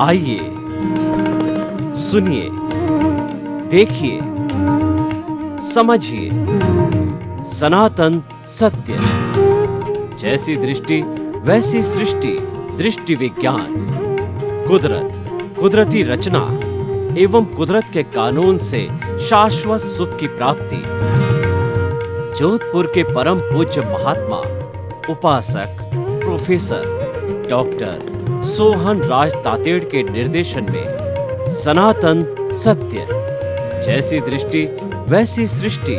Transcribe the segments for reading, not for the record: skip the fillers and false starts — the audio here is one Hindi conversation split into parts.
आइए सुनिए, देखिए, समझिए सनातन सत्य। जैसी दृष्टि वैसी सृष्टि, दृष्टि विज्ञान। कुदरत, कुदरती रचना एवं कुदरत के कानून से शाश्वत सुख की प्राप्ति। जोधपुर के परम पूज्य महात्मा उपासक प्रोफेसर डॉक्टर सोहन राज तातेड़ के निर्देशन में सनातन सत्य। जैसी दृष्टि वैसी सृष्टि,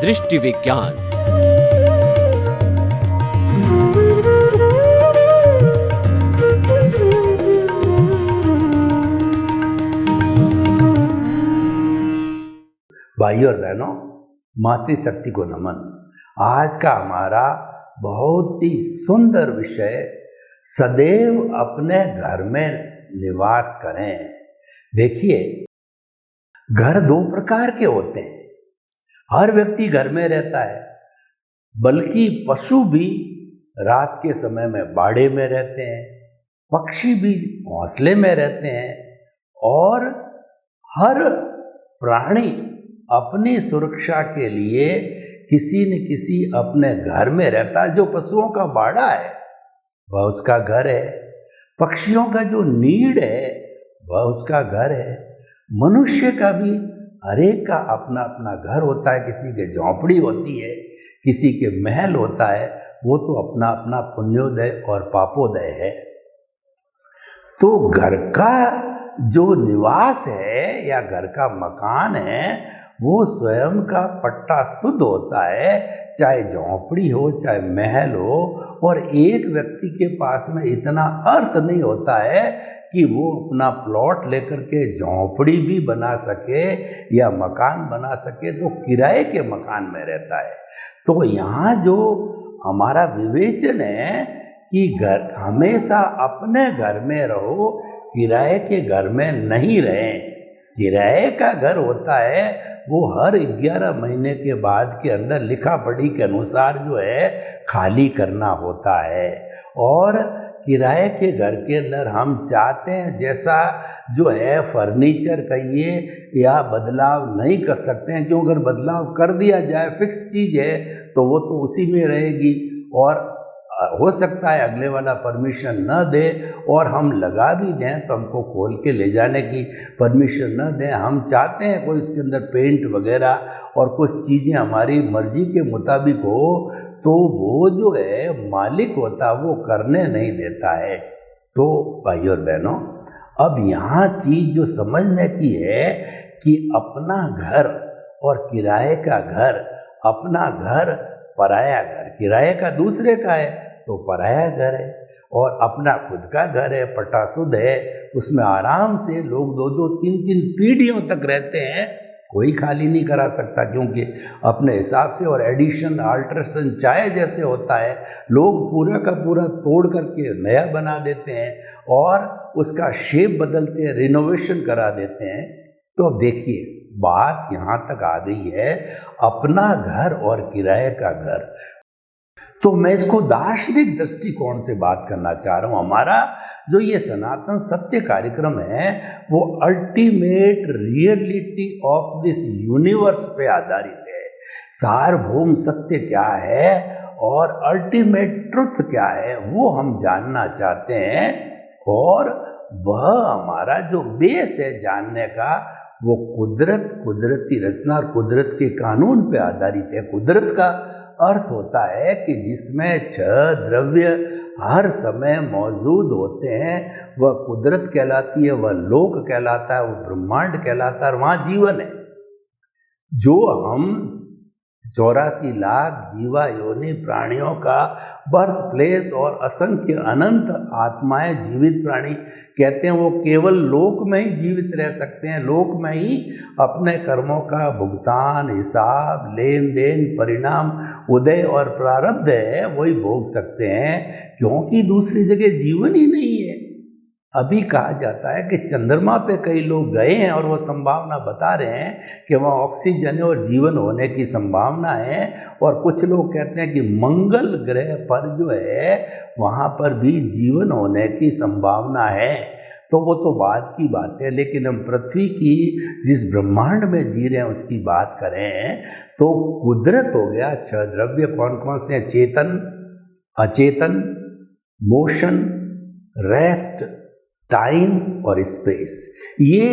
दृष्टि विज्ञान। भाइयों और बहनों, मातृशक्ति को नमन। आज का हमारा बहुत ही सुंदर विषय, सदैव अपने घर में निवास करें। देखिए, घर दो प्रकार के होते हैं। हर व्यक्ति घर में रहता है, बल्कि पशु भी रात के समय में बाड़े में रहते हैं, पक्षी भी घोंसले में रहते हैं, और हर प्राणी अपनी सुरक्षा के लिए किसी न किसी अपने घर में रहता है। जो पशुओं का बाड़ा है वह उसका घर है, पक्षियों का जो नीड है वह उसका घर है। मनुष्य का भी हरेक का अपना अपना घर होता है। किसी के झोंपड़ी होती है, किसी के महल होता है। वो तो अपना अपना पुण्योदय और पापोदय है। तो घर का जो निवास है या घर का मकान है, वो स्वयं का पट्टा शुद्ध होता है, चाहे झोंपड़ी हो चाहे महल हो। और एक व्यक्ति के पास में इतना अर्थ नहीं होता है कि वो अपना प्लॉट लेकर के झोंपड़ी भी बना सके या मकान बना सके, तो किराए के मकान में रहता है। तो यहाँ जो हमारा विवेचन है कि घर हमेशा अपने घर में रहो, किराए के घर में नहीं रहें। किराए का घर होता है वो हर 11 महीने के बाद के अंदर लिखा पढ़ी के अनुसार जो है खाली करना होता है। और किराए के घर के अंदर हम चाहते हैं जैसा जो है फर्नीचर कहिए या बदलाव नहीं कर सकते हैं, क्यों? अगर बदलाव कर दिया जाए, फिक्स चीज़ है तो वो तो उसी में रहेगी। और हो सकता है अगले वाला परमिशन न दे, और हम लगा भी दें तो हमको खोल के ले जाने की परमिशन न दें। हम चाहते हैं कोई इसके अंदर पेंट वगैरह और कुछ चीज़ें हमारी मर्जी के मुताबिक हो, तो वो जो है मालिक होता है वो करने नहीं देता है। तो भाइयों और बहनों, अब यहाँ चीज़ जो समझने की है कि अपना घर और किराए का घर, अपना घर पराया घर, किराए का दूसरे का है तो पराया घर है, और अपना खुद का घर है, पट्टा शुद्ध है, उसमें आराम से लोग 2-2, 3-3 पीढ़ियों तक रहते हैं। कोई खाली नहीं करा सकता, क्योंकि अपने हिसाब से, और एडिशन अल्ट्रेशन चाहे जैसे होता है, लोग पूरा का पूरा तोड़ करके नया बना देते हैं और उसका शेप बदलते हैं, रिनोवेशन करा देते हैं। तो अब देखिए, बात यहाँ तक आ गई है अपना घर और किराए का घर। तो मैं इसको दार्शनिक दृष्टिकोण से बात करना चाह रहा हूँ। हमारा जो ये सनातन सत्य कार्यक्रम है वो ultimate reality of this universe पे आधारित है। सार्वभौम सत्य क्या है और अल्टीमेट ट्रुथ क्या है वो हम जानना चाहते हैं, और वह हमारा जो बेस है जानने का, वो कुदरत, कुदरती रचना और कुदरत के कानून पे आधारित है। कुदरत का अर्थ होता है कि जिसमें 6 द्रव्य हर समय मौजूद होते हैं, वह कुदरत कहलाती है, वह लोक कहलाता है, वह ब्रह्मांड कहलाता है, और वहाँ जीवन है। जो हम 84 लाख जीवा योनि प्राणियों का बर्थ प्लेस और असंख्य अनंत आत्माएं, जीवित प्राणी कहते हैं, वो केवल लोक में ही जीवित रह सकते हैं। लोक में ही अपने कर्मों का भुगतान, हिसाब, लेन देन, परिणाम, उदय और प्रारब्ध है वही भोग सकते हैं, क्योंकि दूसरी जगह जीवन ही नहीं है। अभी कहा जाता है कि चंद्रमा पे कई लोग गए हैं और वो संभावना बता रहे हैं कि वहाँ ऑक्सीजन और जीवन होने की संभावना है, और कुछ लोग कहते हैं कि मंगल ग्रह पर जो है वहाँ पर भी जीवन होने की संभावना है। तो वो तो बाद की बात है, लेकिन हम पृथ्वी की जिस ब्रह्मांड में जी रहे हैं उसकी बात करें तो कुदरत हो गया 6 द्रव्य। कौन कौन से हैं? चेतन, अचेतन, मोशन, रेस्ट, टाइम और स्पेस। ये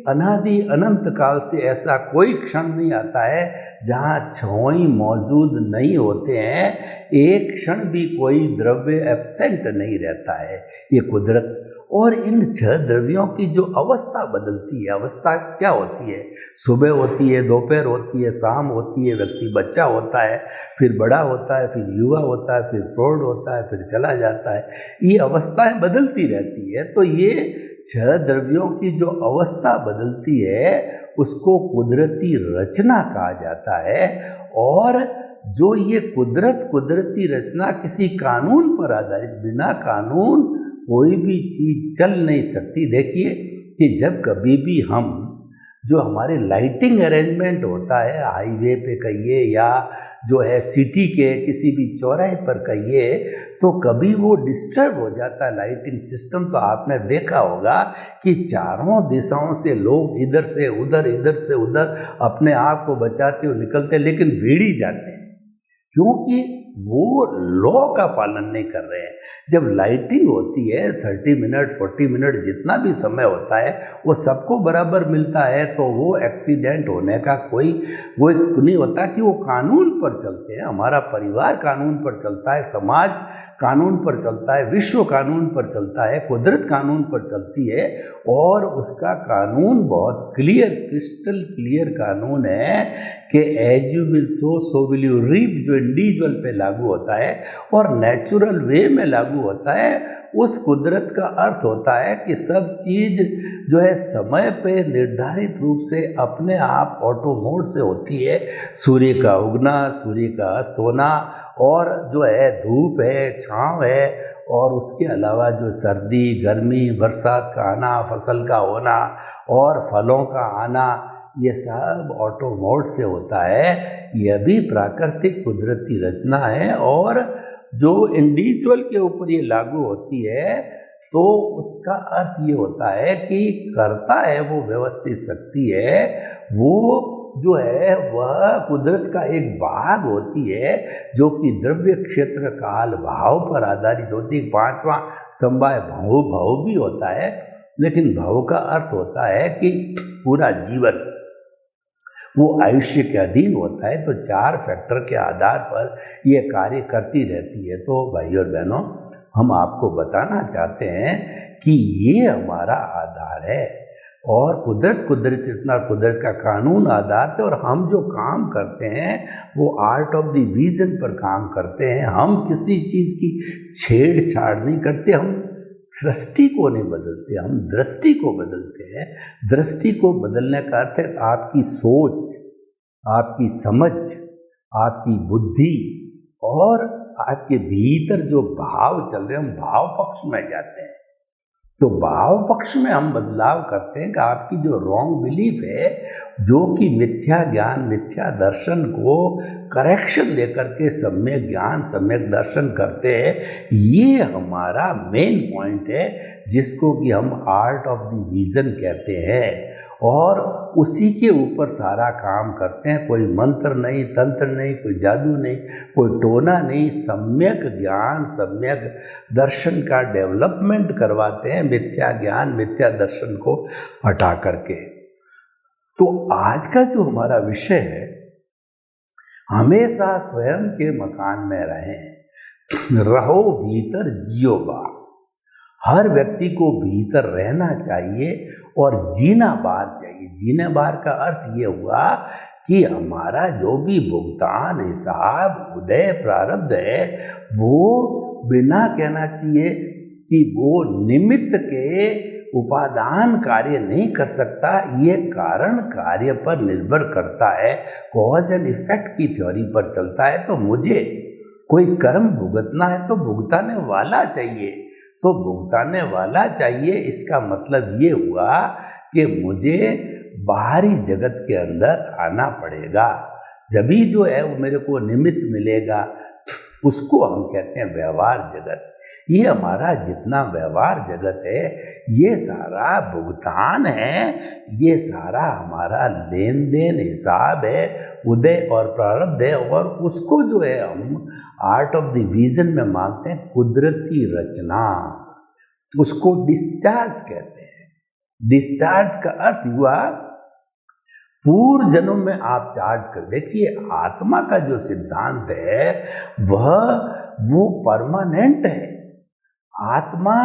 अनादि अनंत काल से ऐसा कोई क्षण नहीं आता है जहाँ छहों ही मौजूद नहीं होते हैं, एक क्षण भी कोई द्रव्य एब्सेंट नहीं रहता है। ये कुदरत। और इन 6 द्रव्यों की जो अवस्था बदलती है, अवस्था क्या होती है? सुबह होती है, दोपहर होती है, शाम होती है, व्यक्ति बच्चा होता है, फिर बड़ा होता है, फिर युवा होता है, फिर प्रौढ़ होता है, फिर चला जाता है। ये अवस्थाएं बदलती रहती है। तो ये 6 द्रव्यों की जो अवस्था बदलती है उसको कुदरती रचना कहा जाता है। और जो ये कुदरती रचना किसी कानून पर आधारित, बिना कानून कोई भी चीज चल नहीं सकती। देखिए कि जब कभी भी हम जो हमारे लाइटिंग अरेंजमेंट होता है हाईवे पे कहिए या जो है सिटी के किसी भी चौराहे पर कहिए, तो कभी वो डिस्टर्ब हो जाता है लाइटिंग सिस्टम, तो आपने देखा होगा कि चारों दिशाओं से लोग इधर से उधर अपने आप को बचाते हुए निकलते हैं, लेकिन भीड़ ही जाते हैं क्योंकि वो लॉ का पालन नहीं कर रहे हैं। जब लाइटिंग होती है 30 मिनट 40 मिनट जितना भी समय होता है वो सबको बराबर मिलता है, तो वो एक्सीडेंट होने का कोई वो नहीं होता कि वो कानून पर चलते हैं। हमारा परिवार कानून पर चलता है, समाज कानून पर चलता है, विश्व कानून पर चलता है, कुदरत कानून पर चलती है। और उसका कानून बहुत क्लियर, क्रिस्टल क्लियर कानून है कि as you will sow will you reap, जो इंडिविजुअल पे लागू होता है और नेचुरल वे में लागू होता है। उस कुदरत का अर्थ होता है कि सब चीज जो है समय पे निर्धारित रूप से अपने आप ऑटो मोड से होती है। सूर्य का उगना, सूर्य का अस्त होना, और जो है धूप है, छांव है, और उसके अलावा जो सर्दी, गर्मी, बरसात का आना, फसल का होना और फलों का आना, ये सब ऑटो मोड से होता है। यह भी प्राकृतिक कुदरती रचना है। और जो इंडिविजुअल के ऊपर ये लागू होती है तो उसका अर्थ ये होता है कि करता है वो व्यवस्थित शक्ति है, वो जो है वह कुदरत का एक भाग होती है जो कि द्रव्य, क्षेत्र, काल, भाव पर आधारित होती है। 5वां समवाय भाव भी होता है, लेकिन भाव का अर्थ होता है कि पूरा जीवन वो आयुष्य के अधीन होता है। तो 4 फैक्टर के आधार पर ये कार्य करती रहती है। तो भाइयों और बहनों, हम आपको बताना चाहते हैं कि ये हमारा आधार है और कुदरत इतना कुदरत का कानून आधार है। और हम जो काम करते हैं वो आर्ट ऑफ द विजन पर काम करते हैं। हम किसी चीज़ की छेड़छाड़ नहीं करते, हम सृष्टि को नहीं बदलते, हम दृष्टि को बदलते हैं। दृष्टि को बदलने का अर्थ है आपकी सोच, आपकी समझ, आपकी बुद्धि और आपके भीतर जो भाव चल रहे हैं, हम भाव पक्ष में जाते हैं। तो भाव पक्ष में हम बदलाव करते हैं कि आपकी जो रॉन्ग बिलीफ है, जो कि मिथ्या ज्ञान, मिथ्या दर्शन को करेक्शन देकर के सम्यक ज्ञान, सम्यक दर्शन करते हैं। ये हमारा मेन पॉइंट है जिसको कि हम आर्ट ऑफ द विजन कहते हैं। और उसी के ऊपर सारा काम करते हैं। कोई मंत्र नहीं, तंत्र नहीं, कोई जादू नहीं, कोई टोना नहीं, सम्यक ज्ञान, सम्यक दर्शन का डेवलपमेंट करवाते हैं, मिथ्या ज्ञान, मिथ्या दर्शन को हटा करके। तो आज का जो हमारा विषय है, हमेशा स्वयं के मकान में रहें, रहो भीतर जियो बाहर। हर व्यक्ति को भीतर रहना चाहिए और जीना बाहर चाहिए। जीना बाहर का अर्थ ये हुआ कि हमारा जो भी भुगतान, हिसाब, उदय, प्रारब्ध है, वो बिना कहना चाहिए कि वो निमित्त के उपादान कार्य नहीं कर सकता। ये कारण कार्य पर निर्भर करता है, कॉज एंड इफेक्ट की थ्योरी पर चलता है। तो मुझे कोई कर्म भुगतना है तो भुगताने वाला चाहिए, तो भुगताने वाला चाहिए। इसका मतलब ये हुआ कि मुझे बाहरी जगत के अंदर आना पड़ेगा, जभी जो है वो मेरे को निमित्त मिलेगा। उसको हम कहते हैं व्यवहार जगत। ये हमारा जितना व्यवहार जगत है, ये सारा भुगतान है, ये सारा हमारा लेन देन हिसाब है, उदय और प्रारब्ध है। और उसको जो है हम आर्ट ऑफ द विजन में मानते हैं कुदरती रचना, उसको डिस्चार्ज कहते हैं। डिस्चार्ज का अर्थ हुआ पूर्व जन्म में आप चार्ज कर। देखिए, आत्मा का जो सिद्धांत है वो परमानेंट है। आत्मा,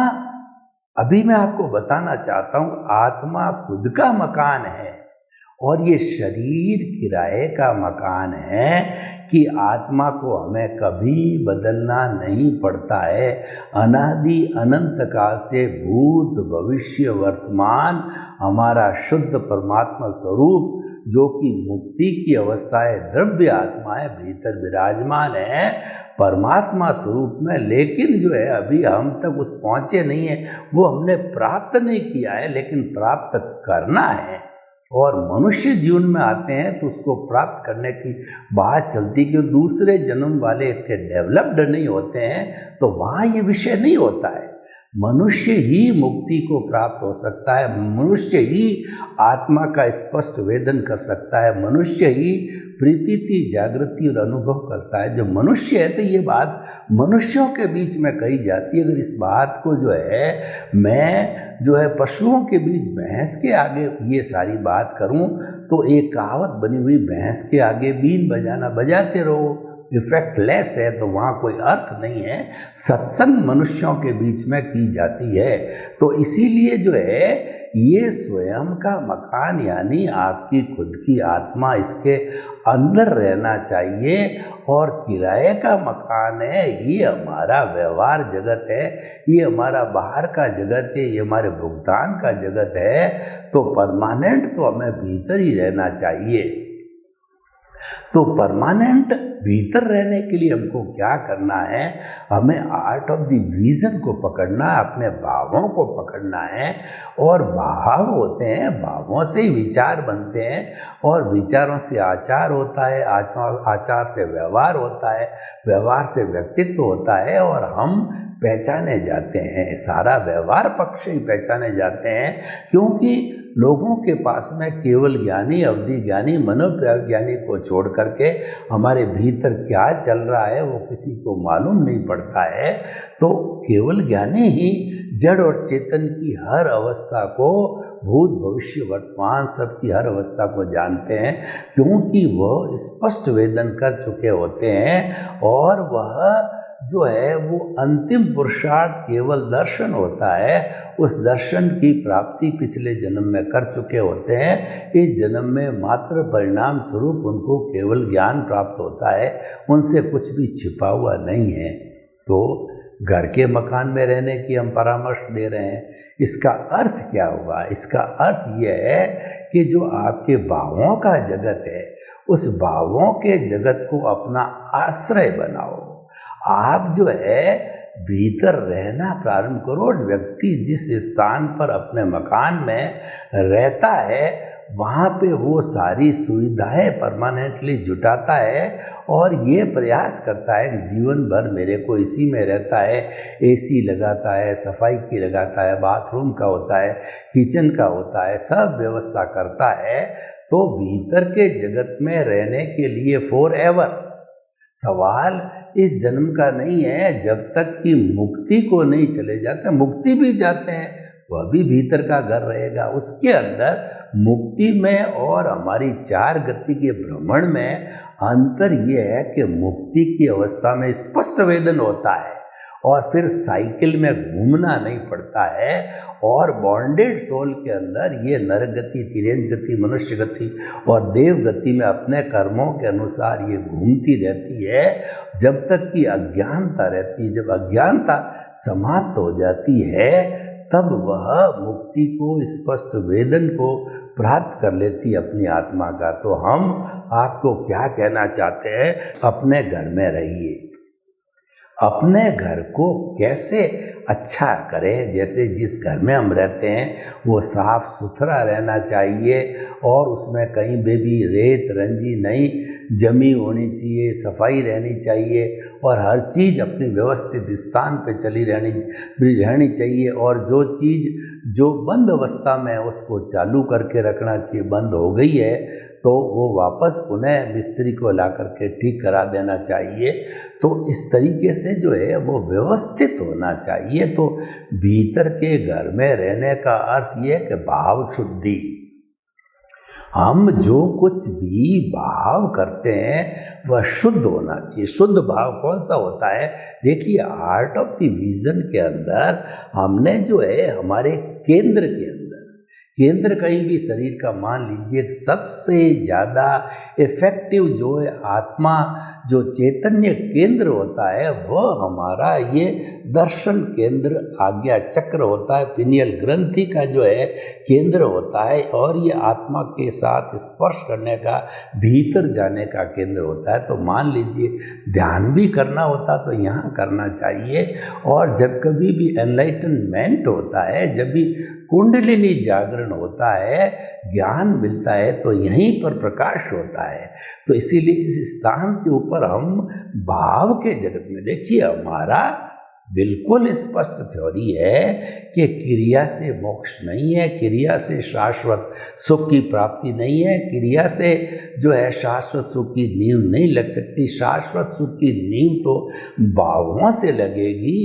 अभी मैं आपको बताना चाहता हूं, आत्मा खुद का मकान है और ये शरीर किराए का मकान है कि आत्मा को हमें कभी बदलना नहीं पड़ता है। अनादि अनंत काल से भूत भविष्य वर्तमान हमारा शुद्ध परमात्मा स्वरूप, जो कि मुक्ति की अवस्था है, द्रव्य आत्मा है, भीतर विराजमान है परमात्मा स्वरूप में। लेकिन जो है अभी हम तक उस पहुँचे नहीं है, वो हमने प्राप्त नहीं किया है, लेकिन प्राप्त करना है। और मनुष्य जीवन में आते हैं तो उसको प्राप्त करने की बात चलती कि दूसरे जन्म वाले इतने डेवलप्ड नहीं होते हैं, तो वहाँ ये विषय नहीं होता है। मनुष्य ही मुक्ति को प्राप्त हो सकता है, मनुष्य ही आत्मा का स्पष्ट वेदन कर सकता है, मनुष्य ही प्रीति जागृति और अनुभव करता है। जो मनुष्य है, तो ये बात मनुष्यों के बीच में कही जाती है। अगर इस बात को जो है मैं जो है पशुओं के बीच भैंस के आगे ये सारी बात करूं, तो एक कहावत बनी हुई, भैंस के आगे बीन बजाना बजाते रहो, इफेक्टलेस है, तो वहाँ कोई अर्थ नहीं है। सत्संग मनुष्यों के बीच में की जाती है। तो इसीलिए जो है ये स्वयं का मकान यानी आपकी खुद की आत्मा, इसके अंदर रहना चाहिए। और किराए का मकान है, ये हमारा व्यवहार जगत है, ये हमारा बाहर का जगत है, ये हमारे भुगतान का जगत है। तो परमानेंट तो हमें भीतर ही रहना चाहिए। तो परमानेंट भीतर रहने के लिए हमको क्या करना है? हमें आर्ट ऑफ द विजन को पकड़ना है, अपने भावों को पकड़ना है। और भाव होते हैं, भावों से ही विचार बनते हैं, और विचारों से आचार होता है, आचार से व्यवहार होता है, व्यवहार से व्यक्तित्व होता है, और हम पहचाने जाते हैं। सारा व्यवहार पक्ष ही पहचाने जाते हैं, क्योंकि लोगों के पास में केवल ज्ञानी, अवधि ज्ञानी, मनोज्ञानी को छोड़ करके हमारे भीतर क्या चल रहा है वो किसी को मालूम नहीं पड़ता है। तो केवल ज्ञानी ही जड़ और चेतन की हर अवस्था को, भूत भविष्य वर्तमान सबकी हर अवस्था को जानते हैं, क्योंकि वह स्पष्ट वेदन कर चुके होते हैं। और वह जो है वो अंतिम पुरुषार्थ केवल दर्शन होता है। उस दर्शन की प्राप्ति पिछले जन्म में कर चुके होते हैं। इस जन्म में मात्र परिणाम स्वरूप उनको केवल ज्ञान प्राप्त होता है, उनसे कुछ भी छिपा हुआ नहीं है। तो घर के मकान में रहने की हम परामर्श दे रहे हैं। इसका अर्थ क्या हुआ? इसका अर्थ यह है कि जो आपके भावों का जगत है, उस भावों के जगत को अपना आश्रय बनाओ। आप जो है भीतर रहना प्रारंभ करो। व्यक्ति जिस स्थान पर अपने मकान में रहता है, वहाँ पे वो सारी सुविधाएं परमानेंटली जुटाता है और ये प्रयास करता है कि जीवन भर मेरे को इसी में रहता है। एसी लगाता है, सफाई की लगाता है, बाथरूम का होता है, किचन का होता है, सब व्यवस्था करता है। तो भीतर के जगत में रहने के लिए फॉर एवर, सवाल इस जन्म का नहीं है, जब तक कि मुक्ति को नहीं चले जाते। मुक्ति भी जाते हैं, वह भी भीतर का घर रहेगा। उसके अंदर मुक्ति में और हमारी चार गति के भ्रमण में अंतर यह है कि मुक्ति की अवस्था में स्पष्ट वेदन होता है और फिर साइकिल में घूमना नहीं पड़ता है। और बॉन्डेड सोल के अंदर ये नर गति, तिर्यंज गति, मनुष्य गति और देव गति में अपने कर्मों के अनुसार ये घूमती रहती है, जब तक कि अज्ञानता रहती है। जब अज्ञानता समाप्त हो जाती है, तब वह मुक्ति को, स्पष्ट वेदन को प्राप्त कर लेती अपनी आत्मा का। तो हम आपको क्या कहना चाहते हैं? अपने घर में रहिए। अपने घर को कैसे अच्छा करें? जैसे जिस घर में हम रहते हैं वो साफ सुथरा रहना चाहिए और उसमें कहीं भी रेत रंजी नहीं जमी होनी चाहिए, सफाई रहनी चाहिए। और हर चीज़ अपनी व्यवस्थित स्थान पे चली रहनी चाहिए, और जो चीज़ जो बंद अवस्था में है उसको चालू करके रखना चाहिए। बंद हो गई है तो वो वापस पुनः मिस्त्री को ला करके ठीक करा देना चाहिए। तो इस तरीके से जो है वो व्यवस्थित होना चाहिए। तो भीतर के घर में रहने का अर्थ ये है कि भाव शुद्धि। हम जो कुछ भी भाव करते हैं वह शुद्ध होना चाहिए। शुद्ध भाव कौन सा होता है? देखिए, आर्ट ऑफ द विजन के अंदर हमने जो है हमारे केंद्र के अंदर, केंद्र कहीं भी शरीर का मान लीजिए, सबसे ज़्यादा इफेक्टिव जो है आत्मा, जो चैतन्य केंद्र होता है वह हमारा ये दर्शन केंद्र आज्ञा चक्र होता है, पिनियल ग्रंथि का जो है केंद्र होता है, और ये आत्मा के साथ स्पर्श करने का, भीतर जाने का केंद्र होता है। तो मान लीजिए ध्यान भी करना होता तो यहाँ करना चाहिए। और जब कभी भी एनलाइटनमेंट होता है, जब भी कुंडलिनी जागरण होता है, ज्ञान मिलता है, तो यहीं पर प्रकाश होता है। तो इसीलिए इस स्थान के ऊपर हम भाव के जगत में, देखिए हमारा बिल्कुल स्पष्ट थ्योरी है कि क्रिया से मोक्ष नहीं है, क्रिया से शाश्वत सुख की प्राप्ति नहीं है, क्रिया से जो है शाश्वत सुख की नींव नहीं लग सकती। शाश्वत सुख की नींव तो भावों से लगेगी,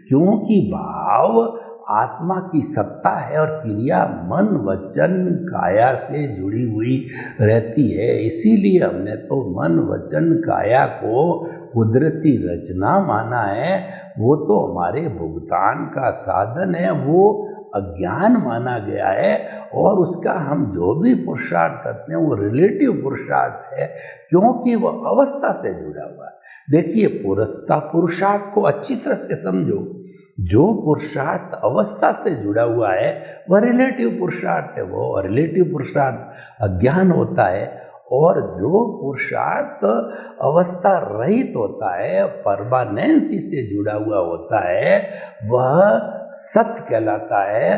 क्योंकि भाव आत्मा की सत्ता है और क्रिया मन वचन काया से जुड़ी हुई रहती है। इसीलिए हमने तो मन वचन काया को कुदरती रचना माना है। वो तो हमारे भुगतान का साधन है, वो अज्ञान माना गया है, और उसका हम जो भी पुरुषार्थ करते हैं वो रिलेटिव पुरुषार्थ है, क्योंकि वो अवस्था से जुड़ा हुआ है। देखिए, पुरुषार्थ को अच्छी तरह से समझो। जो पुरुषार्थ अवस्था से जुड़ा हुआ है वह रिलेटिव पुरुषार्थ है, वो रिलेटिव पुरुषार्थ अज्ञान होता है। और जो पुरुषार्थ अवस्था रहित होता है, परमानेंसी से जुड़ा हुआ होता है, वह सत्य कहलाता है,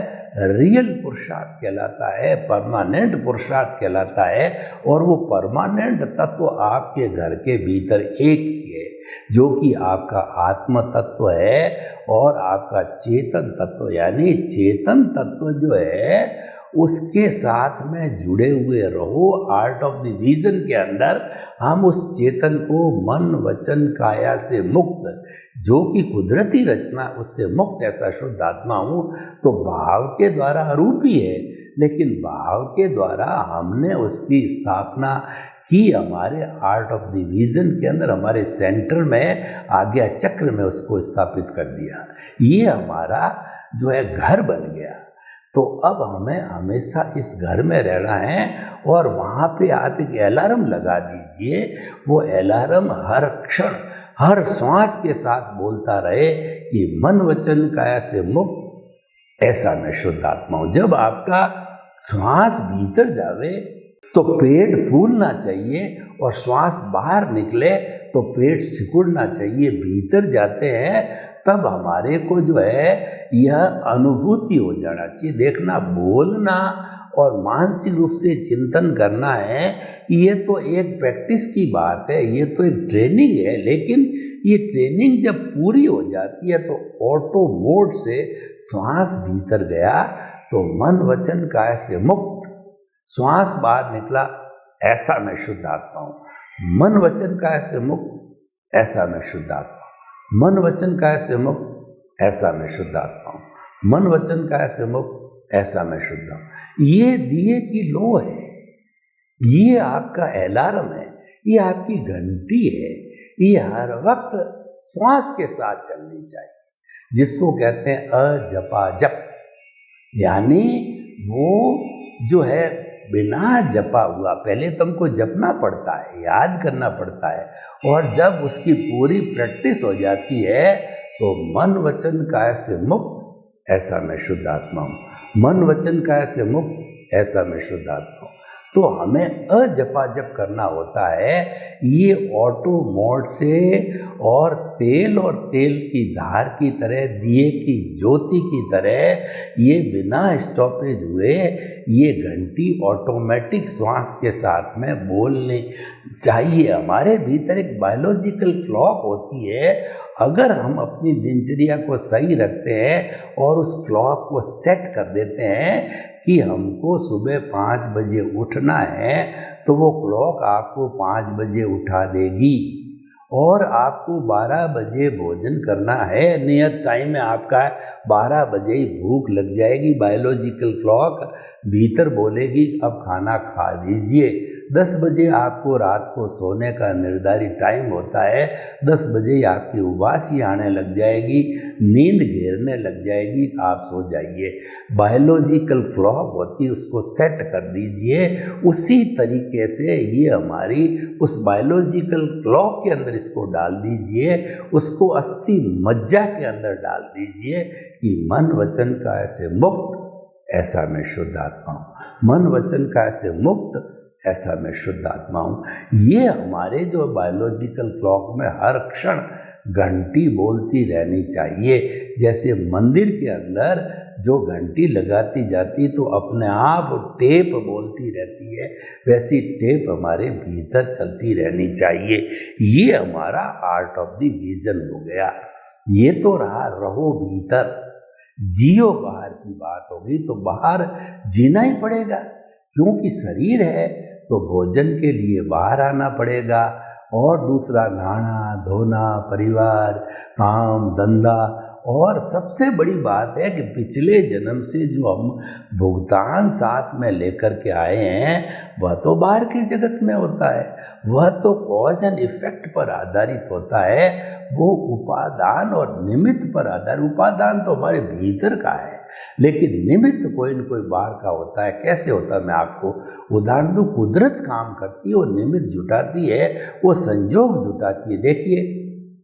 रियल पुरुषार्थ कहलाता है, परमानेंट पुरुषार्थ कहलाता है। और वो परमानेंट तत्व आपके घर के भीतर एक ही है, जो कि आपका आत्म तत्व है और आपका चेतन तत्व, यानी चेतन तत्व जो है उसके साथ में जुड़े हुए रहो। आर्ट ऑफ द विजन के अंदर हम उस चेतन को मन वचन काया से मुक्त, जो कि कुदरती रचना, उससे मुक्त ऐसा शुद्ध आत्मा हूँ। तो भाव के द्वारा अरूपी है, लेकिन भाव के द्वारा हमने उसकी स्थापना की हमारे आर्ट ऑफ द विजन के अंदर, हमारे सेंटर में, आज्ञा चक्र में उसको स्थापित कर दिया। ये हमारा जो है घर बन गया। तो अब हमें हमेशा इस घर में रहना है, और वहाँ पे आप एक अलार्म लगा दीजिए। वो अलार्म हर क्षण, हर श्वास के साथ बोलता रहे कि मन वचन काया से मुक्त, ऐसा मैं शुद्ध आत्मा हूँ। जब आपका श्वास भीतर जावे तो पेट फूलना चाहिए, और श्वास बाहर निकले तो पेट सिकुड़ना चाहिए। भीतर जाते हैं तब हमारे को जो है यह अनुभूति हो जाना चाहिए। देखना, बोलना और मानसिक रूप से चिंतन करना है, ये तो एक प्रैक्टिस की बात है, ये तो एक ट्रेनिंग है। लेकिन ये ट्रेनिंग जब पूरी हो जाती है तो ऑटो मोड से श्वास भीतर गया तो मन वचन काया से मुक्त, श्वास बाहर निकला, ऐसा मैं शुद्ध आत्मा हूँ। मन वचन काया से मुक्त, ऐसा मैं शुद्ध आत्मा हूँ। मन वचन काया से मुक्त, ऐसा मैं शुद्ध आत्मा हूँ। मन वचन काया से मुक्त, ऐसा मैं शुद्ध हूँ। ये दिए की लो है, ये आपका अलार्म है, ये आपकी घंटी है, ये हर वक्त श्वास के साथ चलनी चाहिए, जिसको कहते हैं अजपा जप। यानी वो जो है बिना जपा हुआ, पहले तुमको जपना पड़ता है, याद करना पड़ता है, और जब उसकी पूरी प्रैक्टिस हो जाती है तो मन वचन काया से मुक्त, ऐसा मैं शुद्ध आत्मा हूँ। मन वचन काया से मुक्त, ऐसा मैं शुद्ध आत्मा हूँ। तो हमें अजपाजप करना होता है। ये ऑटो मोड से और तेल की धार की तरह, दिए की ज्योति की तरह ये बिना स्टॉपेज हुए ये घंटी ऑटोमेटिक श्वास के साथ में बोलनी चाहिए। हमारे भीतर एक बायोलॉजिकल क्लॉक होती है। अगर हम अपनी दिनचर्या को सही रखते हैं और उस क्लॉक को सेट कर देते हैं कि हमको सुबह 5 बजे उठना है, तो वो क्लॉक आपको 5 बजे उठा देगी। और आपको 12 बजे भोजन करना है, नियत टाइम है आपका 12 बजे ही भूख लग जाएगी। बायोलॉजिकल क्लॉक भीतर बोलेगी अब खाना खा लीजिए। 10 बजे आपको रात को सोने का निर्धारित टाइम होता है, 10 बजे ही आपकी उबासी आने लग जाएगी, नींद घेरने लग जाएगी, आप सो जाइए। बायोलॉजिकल क्लॉक होती है, उसको सेट कर दीजिए। उसी तरीके से ये हमारी उस बायोलॉजिकल क्लॉक के अंदर इसको डाल दीजिए, उसको अस्थि मज्जा के अंदर डाल दीजिए कि मन वचन का ऐसे मुक्त ऐसा मैं शुद्ध आत्मा हूँ, मन वचन का ऐसे मुक्त ऐसा मैं शुद्ध आत्मा हूँ। ये हमारे जो बायोलॉजिकल क्लॉक में हर क्षण घंटी बोलती रहनी चाहिए। जैसे मंदिर के अंदर जो घंटी लगाती जाती तो अपने आप टेप बोलती रहती है, वैसी टेप हमारे भीतर चलती रहनी चाहिए। ये हमारा आर्ट ऑफ द विजन हो गया। ये तो रहा रहो भीतर, जियो बाहर की बात होगी। तो बाहर जीना ही पड़ेगा, क्योंकि शरीर है तो भोजन के लिए बाहर आना पड़ेगा। और दूसरा नहाना धोना, परिवार, काम धंधा। और सबसे बड़ी बात है कि पिछले जन्म से जो हम भुगतान साथ में लेकर के आए हैं वह तो बाहर के जगत में होता है, वह तो कॉज एंड इफेक्ट पर आधारित होता है। वो उपादान और निमित्त पर आधारित। उपादान तो हमारे भीतर का है, लेकिन निमित्त कोई न कोई बाहर का होता है। कैसे होता है मैं आपको उदाहरण दूं। कुदरत काम करती है, वो निमित्त जुटाती है, वो संयोग जुटाती है। देखिए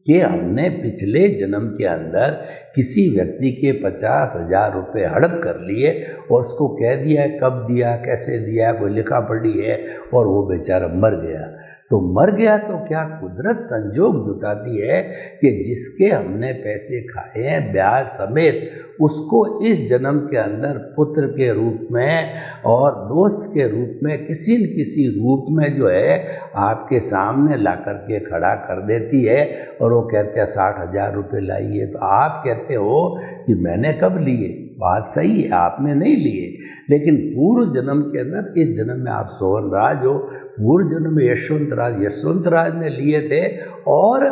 कि हमने पिछले जन्म के अंदर किसी व्यक्ति के 50,000 रुपये हड़प कर लिए और उसको कह दिया है कब दिया, कैसे दिया, कोई लिखा पढ़ी है, और वो बेचारा मर गया। तो मर गया तो क्या कुदरत संजोग जुटाती है कि जिसके हमने पैसे खाए हैं ब्याज समेत, उसको इस जन्म के अंदर पुत्र के रूप में और दोस्त के रूप में किसी न किसी रूप में जो है आपके सामने ला करके खड़ा कर देती है। और वो कहते हैं 60,000 रुपये लाइए, तो आप कहते हो कि मैंने कब लिए। बात सही है, आपने नहीं लिए, लेकिन पूर्व जन्म के अंदर इस जन्म में आप सोहन राज हो, पूर्व जन्म में यशवंत राज ने लिए थे। और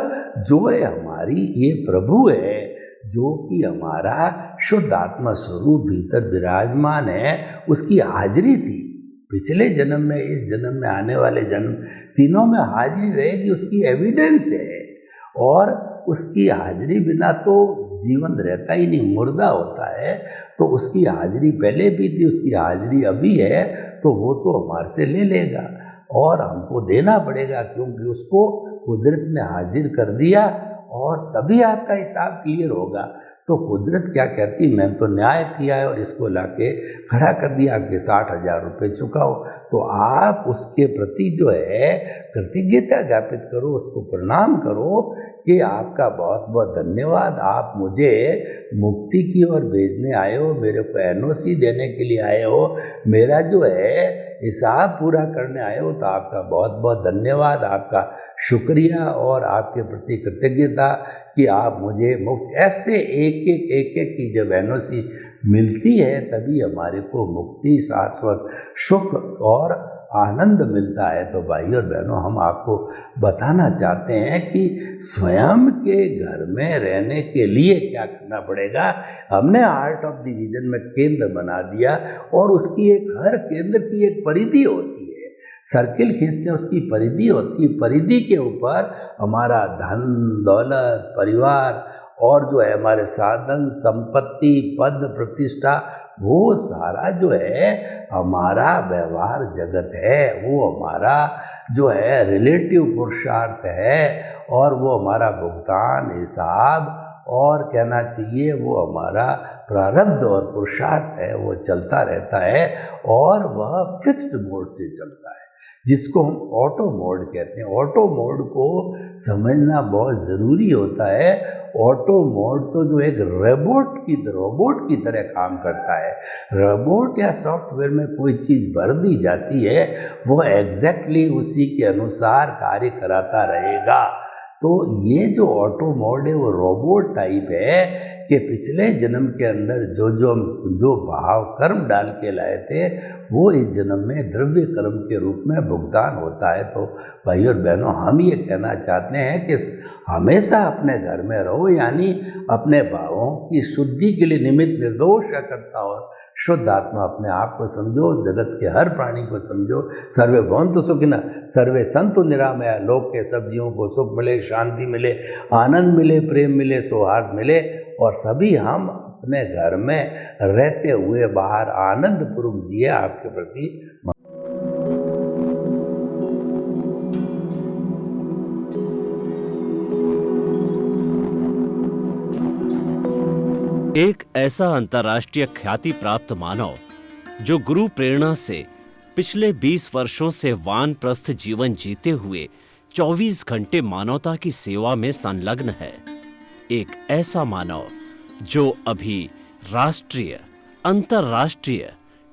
जो है हमारी ये प्रभु है जो कि हमारा शुद्ध आत्मा स्वरूप भीतर विराजमान है, उसकी हाजिरी थी पिछले जन्म में, इस जन्म में, आने वाले जन्म, तीनों में हाजिरी रहेगी, उसकी एविडेंस है। और उसकी हाजिरी बिना तो जीवन रहता ही नहीं, मुर्दा होता है। तो उसकी हाजिरी पहले भी थी, उसकी हाजिरी अभी है, तो वो तो हमारे से ले लेगा और हमको देना पड़ेगा, क्योंकि उसको कुदरत ने हाजिर कर दिया और तभी आपका हिसाब क्लियर होगा। तो कुदरत क्या कहती, मैंने तो न्याय किया है और इसको लाके खड़ा कर दिया कि 60,000 रुपये चुकाओ। तो आप उसके प्रति जो है कृतज्ञता ज्ञापित करो, उसको प्रणाम करो कि आपका बहुत बहुत धन्यवाद, आप मुझे मुक्ति की ओर भेजने आए हो, मेरे को एनओसी देने के लिए आए हो, मेरा जो है हिसाब पूरा करने आए हो, तो आपका बहुत बहुत धन्यवाद, आपका शुक्रिया और आपके प्रति कृतज्ञता कि आप मुझे मुक्त। ऐसे एक एक की जब एनओसी मिलती है तभी हमारे को मुक्ति, शाश्वत सुख और आनंद मिलता है। तो भाई और बहनों, हम आपको बताना चाहते हैं कि स्वयं के घर में रहने के लिए क्या करना पड़ेगा। हमने आर्ट ऑफ द विजन में केंद्र बना दिया और उसकी एक हर केंद्र की एक परिधि होती है, सर्किल खींचते हैं उसकी परिधि होती है। परिधि के ऊपर हमारा धन दौलत परिवार और जो है हमारे साधन संपत्ति पद प्रतिष्ठा, वो सारा जो है हमारा व्यवहार जगत है, वो हमारा जो है रिलेटिव पुरुषार्थ है और वो हमारा भुगतान हिसाब और कहना चाहिए वो हमारा प्रारब्ध और पुरुषार्थ है, वो चलता रहता है और वह फिक्स्ड मोड से चलता है, जिसको हम ऑटो मोड कहते हैं। ऑटो मोड को समझना बहुत ज़रूरी होता है। ऑटो मोड तो जो एक रोबोट की तरह काम करता है। रोबोट या सॉफ्टवेयर में कोई चीज़ भर दी जाती है, वो एग्जैक्टली उसी के अनुसार कार्य कराता रहेगा। तो ये जो ऑटो मोड है वो रोबोट टाइप है कि पिछले जन्म के अंदर जो भाव कर्म डाल के लाए थे, वो इस जन्म में द्रव्य कर्म के रूप में भुगतान होता है। तो भाई और बहनों, हम ये कहना चाहते हैं कि हमेशा अपने घर में रहो, यानी अपने भावों की शुद्धि के लिए निमित्त निर्दोष करता और शुद्ध आत्मा अपने आप को समझो, जगत के हर प्राणी को समझो। सर्वे भवन्तु सुखिनः, सर्वे सन्तु निरामया। लोक के सब जीवों को सुख मिले, शांति मिले, आनंद मिले, प्रेम मिले, सौहार्द मिले और सभी हम अपने घर में रहते हुए बाहर आनंद पूर्वक जिए। आपके प्रति एक ऐसा अंतर्राष्ट्रीय ख्याति प्राप्त मानव जो गुरु प्रेरणा से पिछले 20 वर्षों से वानप्रस्थ जीवन जीते हुए 24 घंटे मानवता की सेवा में संलग्न है। एक ऐसा मानव जो अभी राष्ट्रीय, अंतर्राष्ट्रीय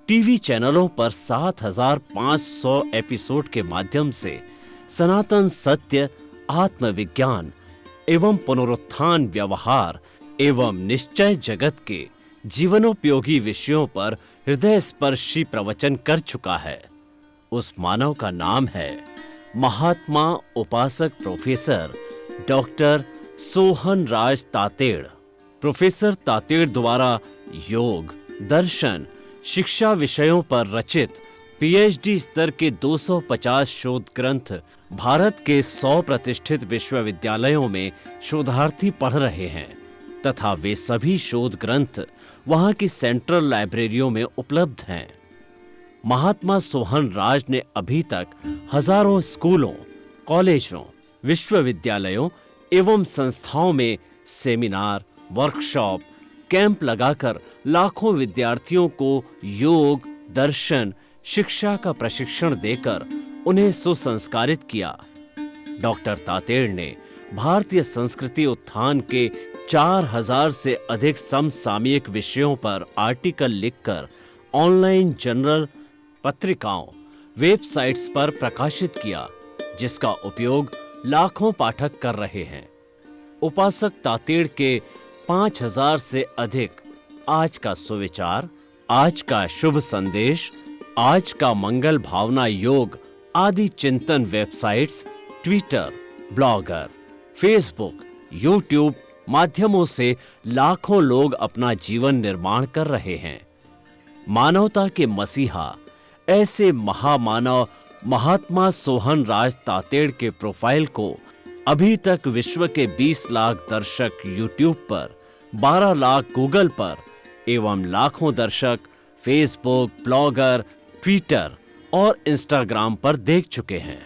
टीवी चैनलों पर 7,500 एपिसोड के माध्यम से सनातन सत्य, आत्मविज्ञान एवं पुनरुत्थान, व्यवहार एवं निश्चय जगत के जीवनोपयोगी विषयों पर हृदय स्पर्शी प्रवचन कर चुका है। उस मानव का नाम है महात्मा उपासक प्रोफेसर डॉक्टर सोहन राज तातेड़। प्रोफेसर तातेड़ द्वारा योग, दर्शन, शिक्षा विषयों पर रचित पीएचडी स्तर के 250 शोध ग्रंथ भारत के 100 प्रतिष्ठित विश्वविद्यालयों में शोधार्थी पढ़ रहे हैं तथा वे सभी शोध ग्रंथ वहां की सेंट्रल लाइब्रेरियों में उपलब्ध हैं। महात्मा सोहन राज ने अभी तक हजारों स्कूलों, कॉलेजों, विश्वविद्यालयों एवं संस्थाओं में सेमिनार, वर्कशॉप, कैंप लगाकर लाखों विद्यार्थियों को योग, दर्शन, शिक्षा का प्रशिक्षण देकर उन्हें सुसंस्कारित किया। डॉक्टर तातेड़ ने भारतीय संस्कृति उत्थान के 4000 से अधिक समसामयिक विषयों पर आर्टिकल लिखकर ऑनलाइन जर्नल, पत्रिकाओं, वेबसाइट्स पर प्रकाशित किया, जिसका उपयोग लाखों पाठक कर रहे हैं। उपासक तातेड़ के 5000 से अधिक आज का सुविचार, आज का शुभ संदेश, आज का मंगल भावना योग आदि चिंतन websites, Twitter, blogger, Facebook, YouTube माध्यमों से लाखों लोग अपना जीवन निर्माण कर रहे हैं। मानवता के मसीहा ऐसे महामानव महात्मा सोहन राज तातेड़ के प्रोफाइल को अभी तक विश्व के 20 लाख दर्शक यूट्यूब पर, 12 लाख गूगल पर एवं लाखों दर्शक फेसबुक, ब्लॉगर, ट्विटर और इंस्टाग्राम पर देख चुके हैं।